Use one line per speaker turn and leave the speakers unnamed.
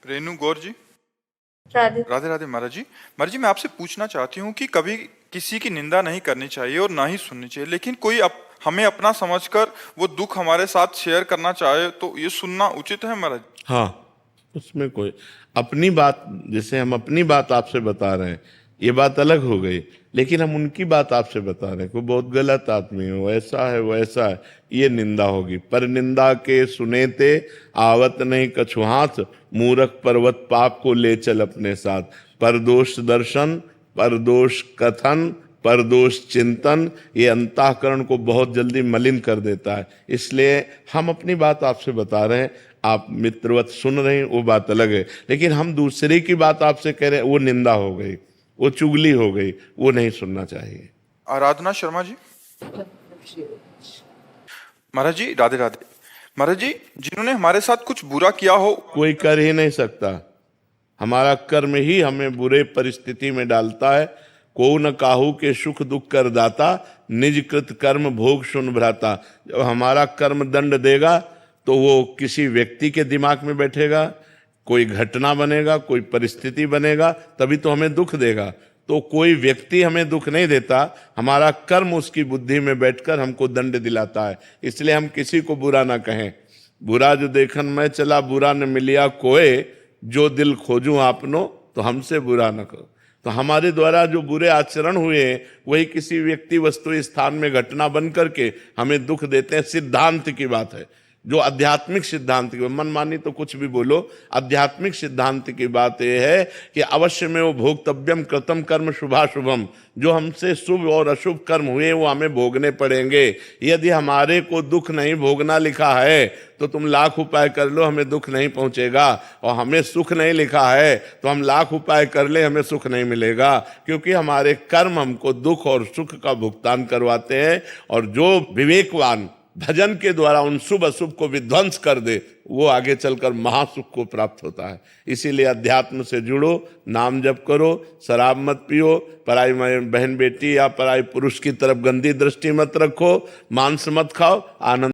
रेनू गौर जी।
राधे।
राधे राधे महाराज जी। महाराज जी, मैं आपसे पूछना चाहती हूँ कि कभी किसी की निंदा नहीं करनी चाहिए और ना ही सुननी चाहिए, लेकिन कोई हमें अपना समझकर वो दुख हमारे साथ शेयर करना चाहे तो ये सुनना उचित है महाराज?
हाँ, उसमें कोई अपनी बात, जैसे हम अपनी बात आपसे बता रहे हैं, ये बात अलग हो गई, लेकिन हम उनकी बात आपसे बता रहे हैं, कोई बहुत गलत आदमी है, वैसा है वैसा है, ये निंदा होगी। पर निंदा के सुने ते आवत नहीं कछु हाथ, मूरख पर्वत पाप को ले चल अपने साथ। परदोष दर्शन, परदोष कथन, परदोष चिंतन, ये अंतःकरण को बहुत जल्दी मलिन कर देता है। इसलिए हम अपनी बात आपसे बता रहे हैं, आप मित्रवत सुन रहे हैं, वो बात अलग है, लेकिन हम दूसरे की बात आपसे कह रहे हैं, वो निंदा हो गई, वो चुगली हो गई, वो नहीं सुनना चाहिए।
आराधना शर्मा जी। महाराज जी राधे राधे। महाराज जी, जिन्होंने हमारे साथ कुछ बुरा किया हो,
कोई कर ही नहीं सकता, हमारा कर्म ही हमें बुरे परिस्थिति में डालता है। को न काहू के सुख दुख कर दाता, निज कृत कर्म भोग सुन भ्राता। जब हमारा कर्म दंड देगा तो वो किसी व्यक्ति के दिमाग में बैठेगा, कोई घटना बनेगा, कोई परिस्थिति बनेगा, तभी तो हमें दुख देगा। तो कोई व्यक्ति हमें दुख नहीं देता, हमारा कर्म उसकी बुद्धि में बैठकर हमको दंड दिलाता है। इसलिए हम किसी को बुरा ना कहें। बुरा जो देखन मैं चला, बुरा न मिलिया कोय, जो दिल खोजूं आपनो तो हमसे बुरा न करो। तो हमारे द्वारा जो बुरे आचरण हुए वही किसी व्यक्ति वस्तु स्थान में घटना बन करके हमें दुख देते हैं। सिद्धांत की बात है, जो आध्यात्मिक सिद्धांत की, मनमानी तो कुछ भी बोलो, आध्यात्मिक सिद्धांत की बात यह है कि अवश्य में वो भोक्तव्यम कृतम कर्म शुभाशुभम, जो हमसे शुभ और अशुभ कर्म हुए वो हमें भोगने पड़ेंगे। यदि हमारे को दुख नहीं भोगना लिखा है तो तुम लाख उपाय कर लो, हमें दुख नहीं पहुंचेगा, और हमें सुख नहीं लिखा है तो हम लाख उपाय कर ले, हमें सुख नहीं मिलेगा, क्योंकि हमारे कर्म हमको दुख और सुख का भुगतान करवाते हैं। और जो विवेकवान भजन के द्वारा उन शुभ अशुभ को विध्वंस कर दे, वो आगे चलकर महासुख को प्राप्त होता है। इसीलिए अध्यात्म से जुड़ो, नाम जप करो, शराब मत पियो, पराई बहन बेटी या पराई पुरुष की तरफ गंदी दृष्टि मत रखो, मांस मत खाओ, आनंद